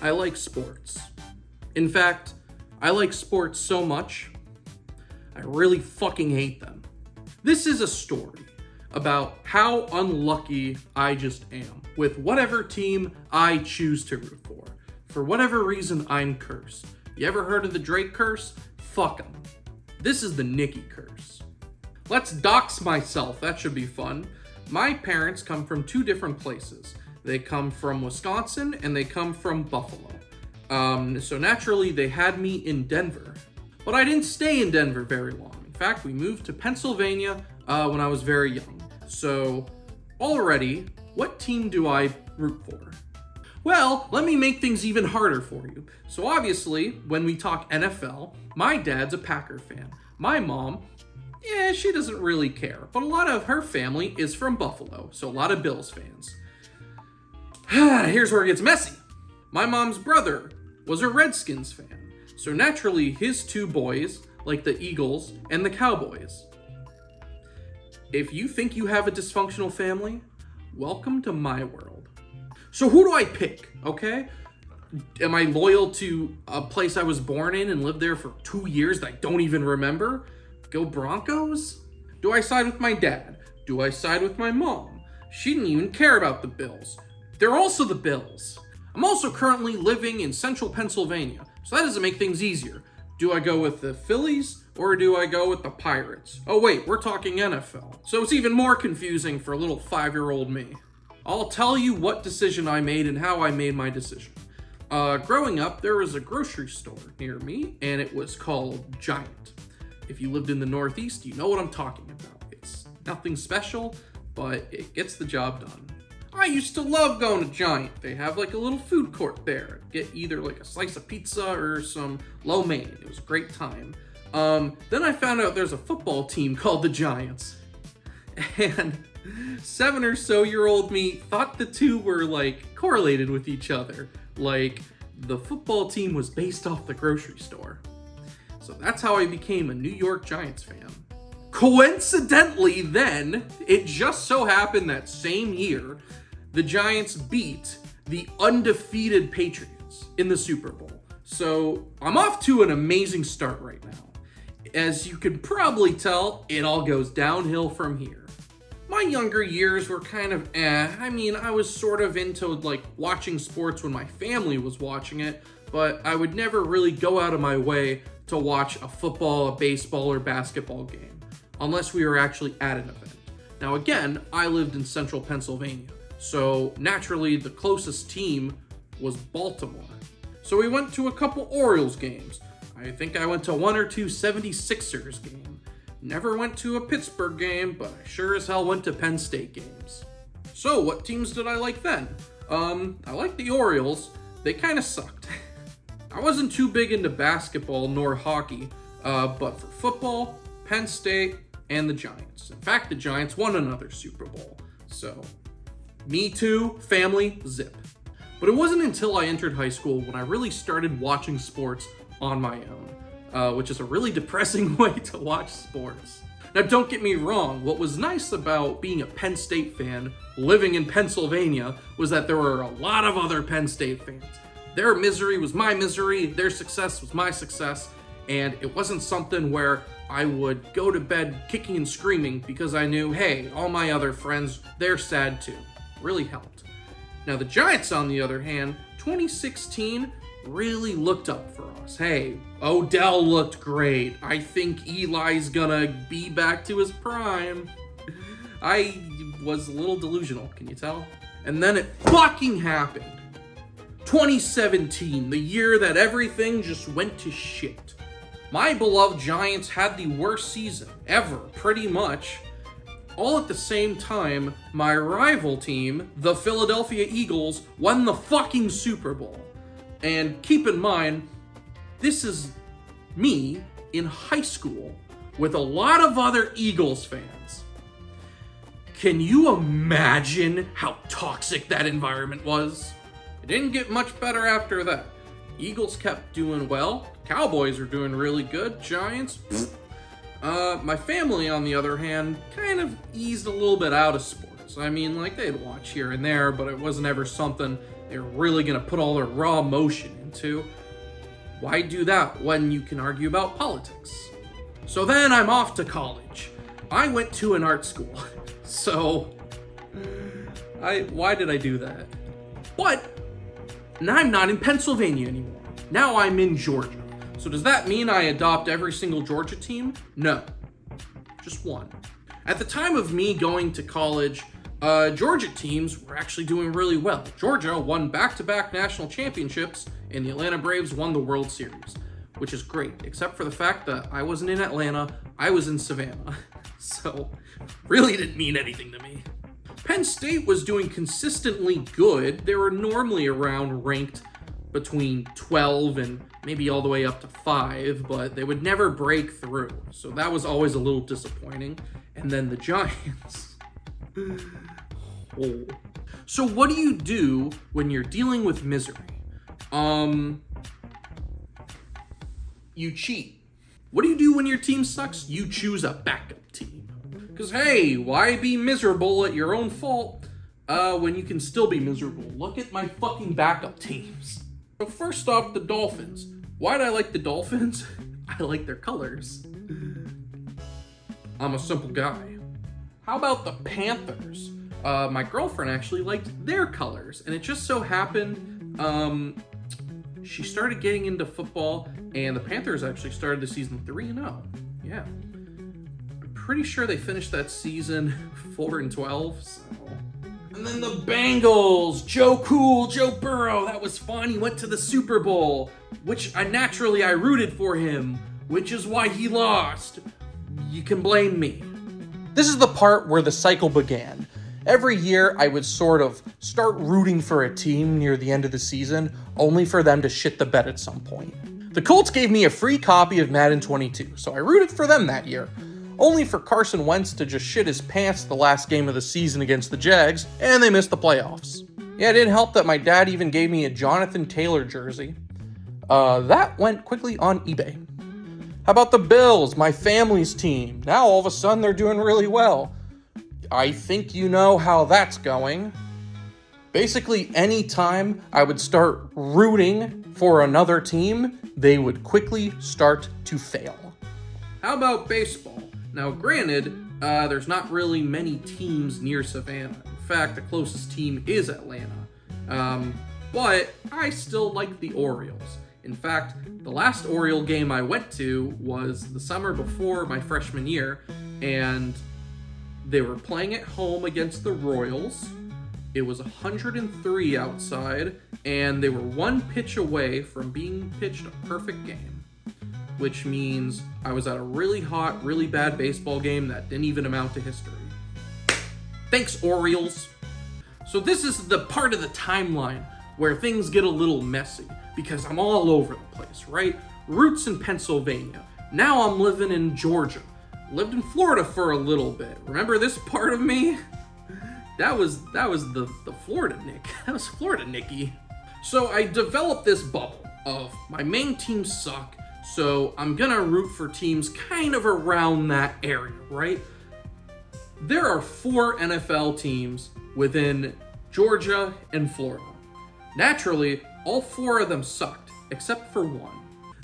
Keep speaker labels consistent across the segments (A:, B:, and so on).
A: I like sports. In fact, I like sports so much, I really fucking hate them. This is a story about how unlucky I just am with whatever team I choose to root for. For whatever reason, I'm cursed. You ever heard of the Drake curse? Fuck 'em. This is the Niccy curse. Let's dox myself, that should be fun. My parents come from two different places. They come from Wisconsin and they come from Buffalo. So naturally they had me in Denver. But I didn't stay in Denver very long. In fact, we moved to Pennsylvania when I was very young. So already, what team do I root for? Well, let me make things even harder for you. So obviously, when we talk NFL, my dad's a Packer fan. My mom, she doesn't really care. But a lot of her family is from Buffalo, so a lot of Bills fans. Here's where it gets messy. My mom's brother was a Redskins fan. So naturally, his two boys like the Eagles and the Cowboys. If you think you have a dysfunctional family, welcome to my world. So who do I pick, okay? Am I loyal to a place I was born in and lived there for 2 years that I don't even remember? Go Broncos? Do I side with my dad? Do I side with my mom? She didn't even care about the Bills. They're also the Bills. I'm also currently living in central Pennsylvania, so that doesn't make things easier. Do I go with the Phillies or do I go with the Pirates? Oh wait, we're talking NFL. So it's even more confusing for little 5-year-old me. I'll tell you what decision I made and how I made my decision. Growing up, there was a grocery store near me and it was called Giant. If you lived in the Northeast, you know what I'm talking about. It's nothing special, but it gets the job done. I used to love going to Giant. They have like a little food court there. Get either like a slice of pizza or some lo mein. It was a great time. Then I found out there's a football team called the Giants. And 7 or so year old me thought the two were like correlated with each other. Like the football team was based off the grocery store. So that's how I became a New York Giants fan. Coincidentally then, it just so happened that same year, the Giants beat the undefeated Patriots in the Super Bowl. So I'm off to an amazing start right now. As you can probably tell, it all goes downhill from here. My younger years were kind of I was sort of into like watching sports when my family was watching it, but I would never really go out of my way to watch a football, a baseball, or basketball game, unless we were actually at an event. Now again, I lived in central Pennsylvania, so naturally the closest team was Baltimore. So we went to a couple Orioles games. I think I went to 1 or 2 76ers game. Never went to a Pittsburgh game, but I sure as hell went to Penn State games. So what teams did I like then? I liked the Orioles. They kind of sucked. I wasn't too big into basketball nor hockey, but for football, Penn State, and the Giants. In fact, the Giants won another Super Bowl. So, me too, family, zip. But it wasn't until I entered high school when I really started watching sports on my own, which is a really depressing way to watch sports. Now, don't get me wrong, what was nice about being a Penn State fan living in Pennsylvania was that there were a lot of other Penn State fans. Their misery was my misery, their success was my success, and it wasn't something where I would go to bed kicking and screaming because I knew, hey, all my other friends, they're sad too. Really helped. Now the Giants, on the other hand, 2016 really looked up for us. Hey, Odell looked great. I think Eli's gonna be back to his prime. I was a little delusional, can you tell? And then it fucking happened. 2017, the year that everything just went to shit. My beloved Giants had the worst season ever, pretty much. All at the same time, my rival team, the Philadelphia Eagles, won the fucking Super Bowl. And keep in mind, this is me in high school with a lot of other Eagles fans. Can you imagine how toxic that environment was? It didn't get much better after that. Eagles kept doing well. Cowboys are doing really good. Giants, my family, on the other hand, kind of eased a little bit out of sports. I mean, like, they'd watch here and there, but it wasn't ever something they're really gonna put all their raw emotion into. Why do that when you can argue about politics? So then I'm off to college. I went to an art school. So, why did I do that? But, now I'm not in Pennsylvania anymore. Now I'm in Georgia. So does that mean I adopt every single Georgia team? No, just one. At the time of me going to college, Georgia teams were actually doing really well. Georgia won back-to-back national championships, and the Atlanta Braves won the World Series, which is great, except for the fact that I wasn't in Atlanta, I was in Savannah. So, really didn't mean anything to me. Penn State was doing consistently good. They were normally around ranked between 12 and maybe all the way up to 5, but they would never break through. So that was always a little disappointing. And then the Giants. Oh. So what do you do when you're dealing with misery? You cheat. What do you do when your team sucks? You choose a backup team. Because, hey, why be miserable at your own fault when you can still be miserable? Look at my fucking backup teams. So first off, the Dolphins. Why do I like the Dolphins? I like their colors. I'm a simple guy. How about the Panthers? My girlfriend actually liked their colors, and it just so happened she started getting into football, and the Panthers actually started the season 3-0. Yeah. I'm pretty sure they finished that season 4-12, so. And then the Bengals, Joe Cool, Joe Burrow, that was fun. He went to the Super Bowl, which I rooted for him, which is why he lost. You can blame me. This is the part where the cycle began. Every year, I would sort of start rooting for a team near the end of the season, only for them to shit the bed at some point. The Colts gave me a free copy of Madden 22, so I rooted for them that year, only for Carson Wentz to just shit his pants the last game of the season against the Jags, and they missed the playoffs. Yeah, it didn't help that my dad even gave me a Jonathan Taylor jersey. That went quickly on eBay. How about the Bills, my family's team? Now all of a sudden they're doing really well. I think you know how that's going. Basically, any time I would start rooting for another team, they would quickly start to fail. How about baseball? Now, granted, there's not really many teams near Savannah. In fact, the closest team is Atlanta. But I still like the Orioles. In fact, the last Oriole game I went to was the summer before my freshman year, and they were playing at home against the Royals. It was 103 outside, and they were one pitch away from being pitched a perfect game, which means I was at a really hot, really bad baseball game that didn't even amount to history. Thanks, Orioles. So this is the part of the timeline where things get a little messy, because I'm all over the place, right? Roots in Pennsylvania. Now I'm living in Georgia. Lived in Florida for a little bit. Remember this part of me? That was the Florida Nick. That was Florida Nicky. So I developed this bubble of my main teams suck, so I'm gonna root for teams kind of around that area, right? There are 4 NFL teams within Georgia and Florida. Naturally, all 4 of them sucked, except for one.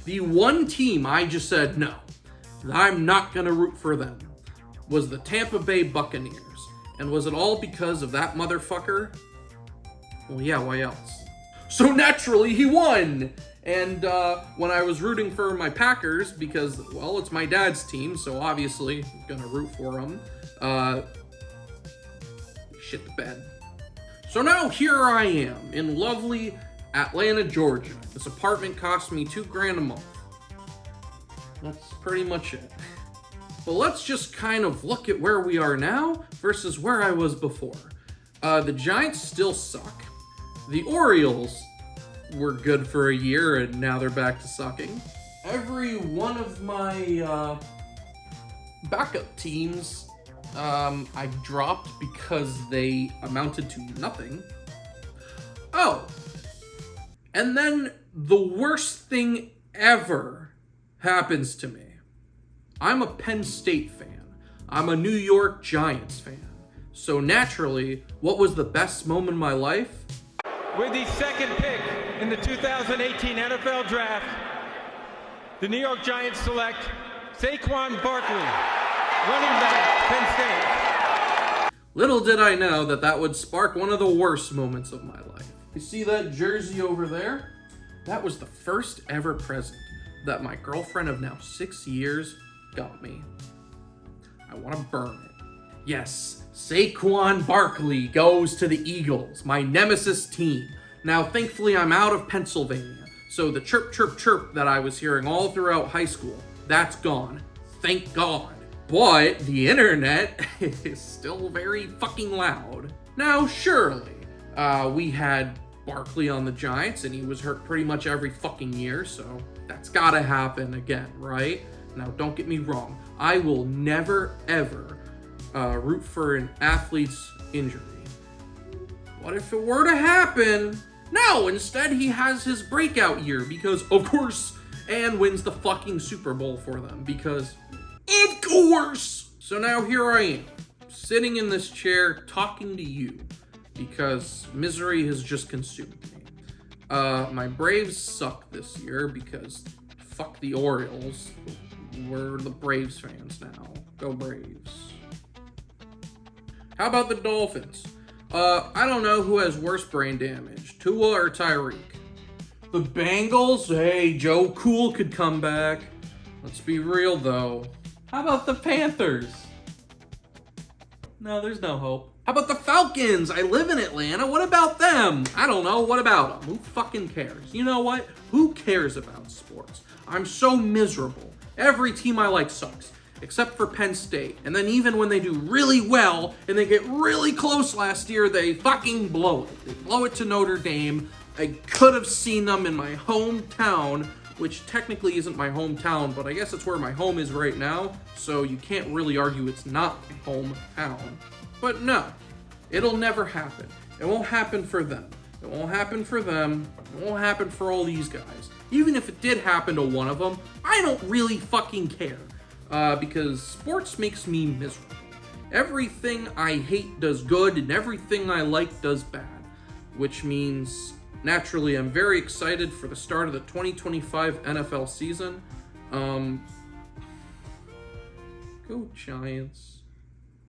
A: The one team I just said, no, I'm not gonna root for them, was the Tampa Bay Buccaneers. And was it all because of that motherfucker? Well, yeah, why else? So naturally, he won! And when I was rooting for my Packers, because, well, it's my dad's team, so obviously I'm gonna root for them, shit the bed. So now here I am, in lovely Atlanta, Georgia. This apartment cost me $2,000 a month. That's pretty much it. But let's just kind of look at where we are now versus where I was before. The Giants still suck. The Orioles were good for a year and now they're back to sucking. Every one of my backup teams I dropped because they amounted to nothing. Oh, and then the worst thing ever happens to me. I'm a Penn State fan. I'm a New York Giants fan. So naturally, what was the best moment of my life?
B: With the second pick in the 2018 NFL Draft, the New York Giants select Saquon Barkley, running back, Penn State.
A: Little did I know that that would spark one of the worst moments of my life. You see that jersey over there? That was the first ever present that my girlfriend of now 6 years got me. I want to burn it. Yes, Saquon Barkley goes to the Eagles, my nemesis team. Now, thankfully, I'm out of Pennsylvania, so the chirp, chirp, chirp that I was hearing all throughout high school, that's gone. Thank God. But the internet is still very fucking loud. Now, surely, we had Barkley on the Giants, and he was hurt pretty much every fucking year, so that's gotta happen again, right? Now, don't get me wrong. I will never, ever root for an athlete's injury. What if it were to happen? No, instead he has his breakout year because, of course, and wins the fucking Super Bowl for them because, of course! So now here I am, sitting in this chair talking to you because misery has just consumed me. My Braves suck this year because fuck the Orioles. We're the Braves fans now. Go Braves. How about the Dolphins? I don't know who has worse brain damage, Tua or Tyreek. The Bengals? Hey, Joe Cool could come back. Let's be real, though. How about the Panthers? No, there's no hope. How about the Falcons? I live in Atlanta. What about them? I don't know. What about them? Who fucking cares? You know what? Who cares about sports? I'm so miserable. Every team I like sucks, except for Penn State. And then even when they do really well and they get really close last year, they fucking blow it. They blow it to Notre Dame. I could have seen them in my hometown, which technically isn't my hometown, but I guess it's where my home is right now, so you can't really argue it's not my hometown. But no, it'll never happen. It won't happen for them. It won't happen for them. It won't happen for all these guys. Even if it did happen to one of them, I don't really fucking care. Because sports makes me miserable. Everything I hate does good, and everything I like does bad. Which means, naturally, I'm very excited for the start of the 2025 NFL season. Go Giants.